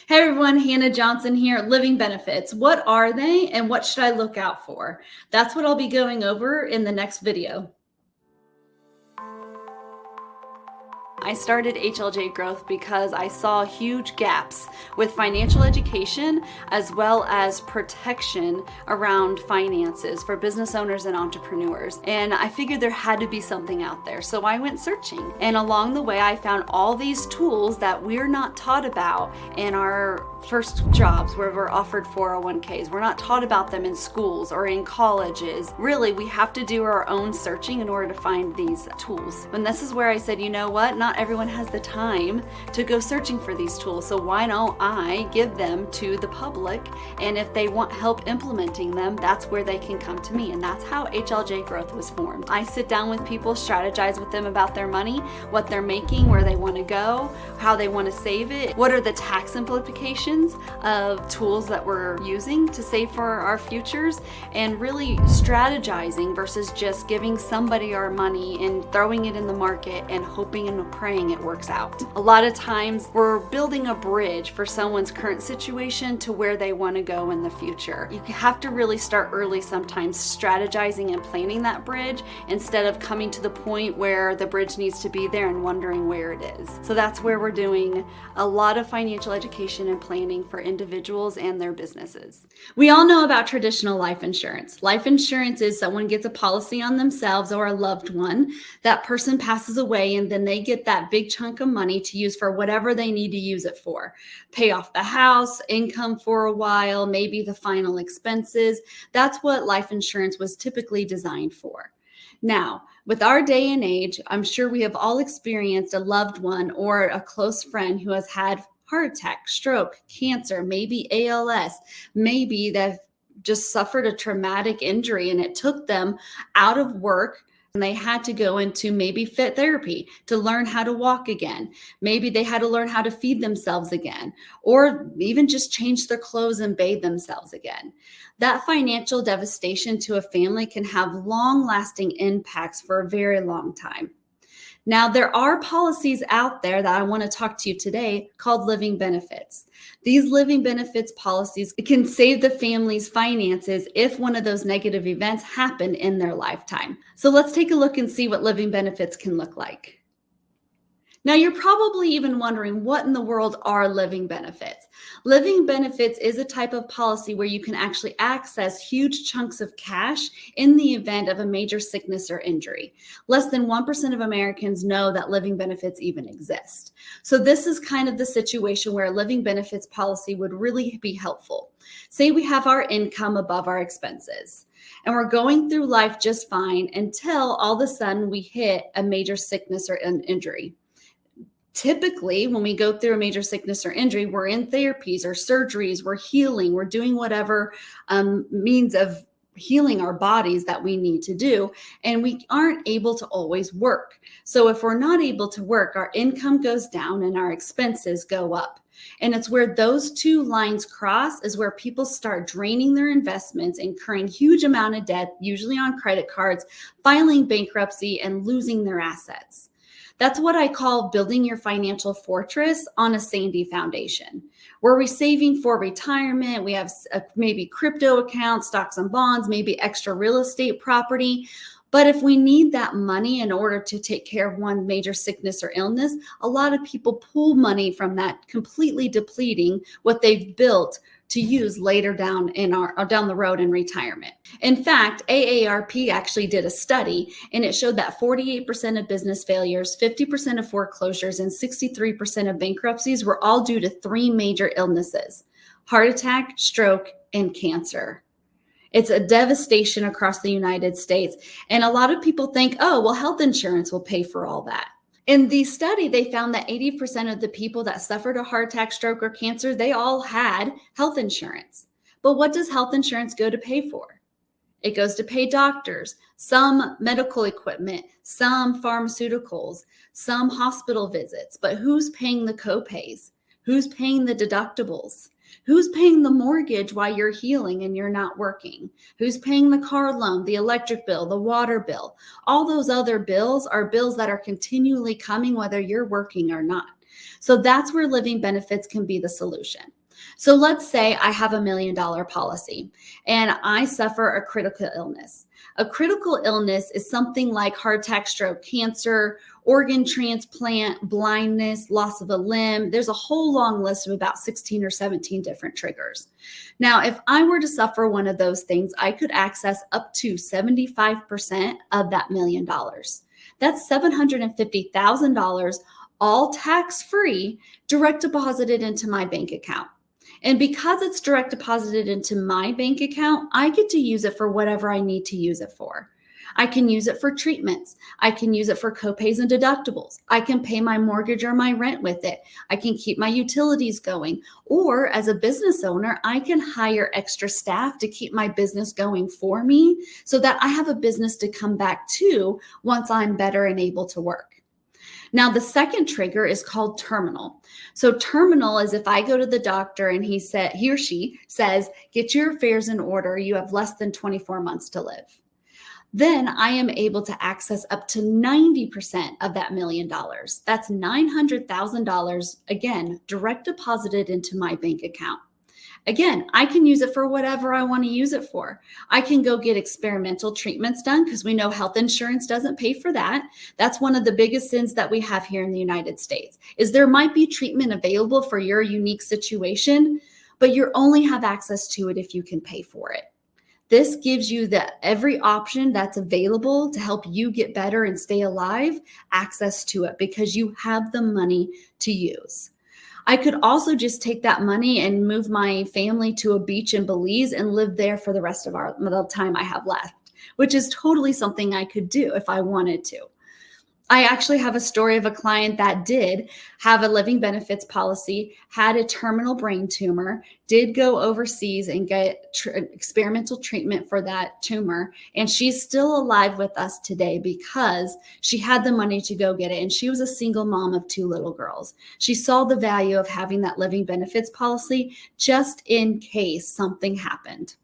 Hey everyone, Hannah Johnson here, Living Benefits. What are they and what should I look out for? That's what I'll be going over in the next video. I started HLJ Growth because I saw huge gaps with financial education as well as protection around finances for business owners and entrepreneurs. And I figured there had to be something out there. So I went searching. And along the way, I found all these tools that we're not taught about in our first jobs where we're offered 401ks. We're not taught about them in schools or in colleges. Really, we have to do our own searching in order to find these tools. And this is where I said, you know what? Not everyone has the time to go searching for these tools. So why don't I give them to the public? And if they want help implementing them, that's where they can come to me. And that's how HLJ Growth was formed. I sit down with people, strategize with them about their money, what they're making, where they want to go, how they want to save it, what are the tax implications of tools that we're using to save for our futures, and really strategizing versus just giving somebody our money and throwing it in the market and hoping and praying it works out. A lot of times we're building a bridge for someone's current situation to where they want to go in the future. You have to really start early sometimes, strategizing and planning that bridge instead of coming to the point where the bridge needs to be there and wondering where it is. So that's where we're doing a lot of financial education and planning for individuals and their businesses. We all know about traditional life insurance. Life insurance is someone gets a policy on themselves or a loved one. That person passes away and then they get that big chunk of money to use for whatever they need to use it for. Pay off the house, income for a while, maybe the final expenses. That's what life insurance was typically designed for. Now, with our day and age, I'm sure we have all experienced a loved one or a close friend who has had heart attack, stroke, cancer, maybe ALS, maybe they've just suffered a traumatic injury and it took them out of work and they had to go into maybe fit therapy to learn how to walk again. Maybe they had to learn how to feed themselves again, or even just change their clothes and bathe themselves again. That financial devastation to a family can have long-lasting impacts for a very long time. Now, there are policies out there that I want to talk to you today called living benefits. These living benefits policies can save the family's finances if one of those negative events happen in their lifetime. So let's take a look and see what living benefits can look like. Now, you're probably even wondering, what in the world are living benefits? Living benefits is a type of policy where you can actually access huge chunks of cash in the event of a major sickness or injury. Less than 1% of Americans know that living benefits even exist. So this is kind of the situation where a living benefits policy would really be helpful. Say we have our income above our expenses, and we're going through life just fine until all of a sudden we hit a major sickness or an injury. Typically, when we go through a major sickness or injury, we're in therapies or surgeries, we're healing, we're doing whatever means of healing our bodies that we need to do, and we aren't able to always work. So if we're not able to work, our income goes down and our expenses go up. And it's where those two lines cross is where people start draining their investments, incurring huge amount of debt, usually on credit cards, filing bankruptcy, and losing their assets. That's what I call building your financial fortress on a sandy foundation, where we're saving for retirement. We have maybe crypto accounts, stocks and bonds, maybe extra real estate property. But if we need that money in order to take care of one major sickness or illness, a lot of people pull money from that, completely depleting what they've built to use later down the road in retirement. In fact, AARP actually did a study, and it showed that 48% of business failures, 50% of foreclosures, and 63% of bankruptcies were all due to three major illnesses: heart attack, stroke, and cancer. It's a devastation across the United States. And a lot of people think, oh, well, health insurance will pay for all that. In the study, they found that 80% of the people that suffered a heart attack, stroke, or cancer, they all had health insurance. But what does health insurance go to pay for? It goes to pay doctors, some medical equipment, some pharmaceuticals, some hospital visits. But who's paying the copays? Who's paying the deductibles? Who's paying the mortgage while you're healing and you're not working? Who's paying the car loan, the electric bill, the water bill? All those other bills are bills that are continually coming whether you're working or not. So that's where living benefits can be the solution. So let's say I have $1 million policy and I suffer a critical illness. A critical illness is something like heart attack, stroke, cancer, organ transplant, blindness, loss of a limb. There's a whole long list of about 16 or 17 different triggers. Now, if I were to suffer one of those things, I could access up to 75% of that $1 million. That's $750,000, all tax-free, direct deposited into my bank account. And because it's direct deposited into my bank account, I get to use it for whatever I need to use it for. I can use it for treatments. I can use it for copays and deductibles. I can pay my mortgage or my rent with it. I can keep my utilities going. Or as a business owner, I can hire extra staff to keep my business going for me so that I have a business to come back to once I'm better and able to work. Now, the second trigger is called terminal. So terminal is if I go to the doctor and he or she says, get your affairs in order, you have less than 24 months to live. Then I am able to access up to 90% of that $1 million. That's $900,000, again, direct deposited into my bank account. Again, I can use it for whatever I want to use it for. I can go get experimental treatments done because we know health insurance doesn't pay for that. That's one of the biggest sins that we have here in the United States, is there might be treatment available for your unique situation, but you only have access to it if you can pay for it. This gives you every option that's available to help you get better and stay alive, access to it because you have the money to use. I could also just take that money and move my family to a beach in Belize and live there for the rest of the time I have left, which is totally something I could do if I wanted to. I actually have a story of a client that did have a living benefits policy, had a terminal brain tumor, did go overseas and get experimental treatment for that tumor. And she's still alive with us today because she had the money to go get it. And she was a single mom of 2 little girls. She saw the value of having that living benefits policy just in case something happened.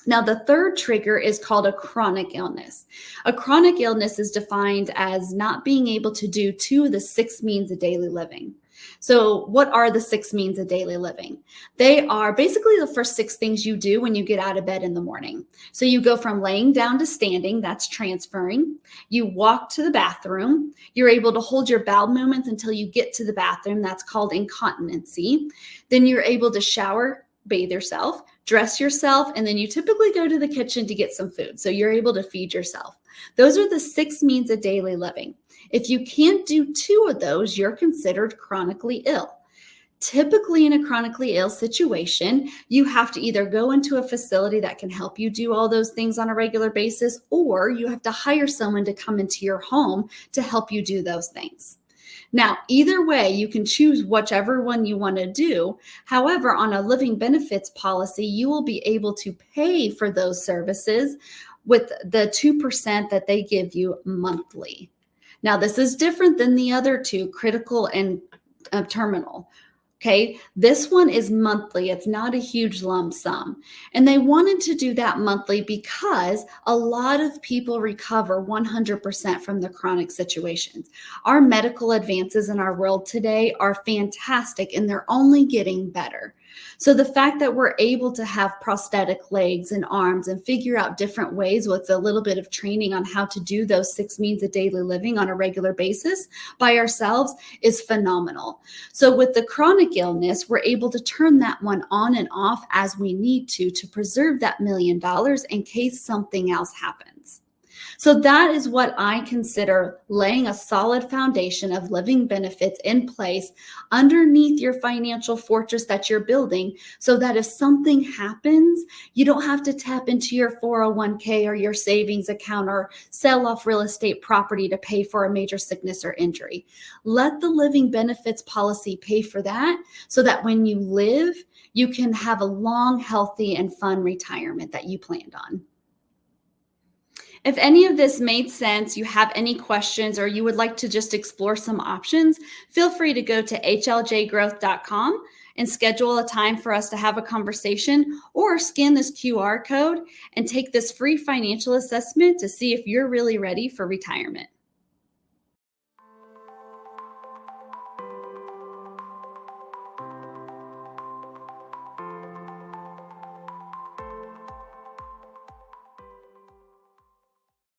Now, the third trigger is called a chronic illness. A chronic illness is defined as not being able to do 2 of the 6 means of daily living. So what are the 6 means of daily living? They are basically the first 6 things you do when you get out of bed in the morning. So you go from laying down to standing, that's transferring. You walk to the bathroom. You're able to hold your bowel movements until you get to the bathroom. That's called incontinency. Then you're able to shower, bathe yourself, dress yourself, and then you typically go to the kitchen to get some food. So you're able to feed yourself. Those are the 6 means of daily living. If you can't do 2 of those, you're considered chronically ill. Typically in a chronically ill situation, you have to either go into a facility that can help you do all those things on a regular basis, or you have to hire someone to come into your home to help you do those things. Now, either way, you can choose whichever one you want to do. However, on a living benefits policy, you will be able to pay for those services with the 2% that they give you monthly. Now, this is different than the other 2, critical and terminal. Okay, this one is monthly. It's not a huge lump sum. And they wanted to do that monthly because a lot of people recover 100% from the chronic situations. Our medical advances in our world today are fantastic and they're only getting better. So the fact that we're able to have prosthetic legs and arms and figure out different ways with a little bit of training on how to do those 6 means of daily living on a regular basis by ourselves is phenomenal. So with the chronic illness, we're able to turn that one on and off as we need to preserve that $1 million in case something else happens. So that is what I consider laying a solid foundation of living benefits in place underneath your financial fortress that you're building so that if something happens, you don't have to tap into your 401k or your savings account or sell off real estate property to pay for a major sickness or injury. Let the living benefits policy pay for that so that when you live, you can have a long, healthy, and fun retirement that you planned on. If any of this made sense, you have any questions, or you would like to just explore some options, feel free to go to hljgrowth.com and schedule a time for us to have a conversation, or scan this QR code and take this free financial assessment to see if you're really ready for retirement.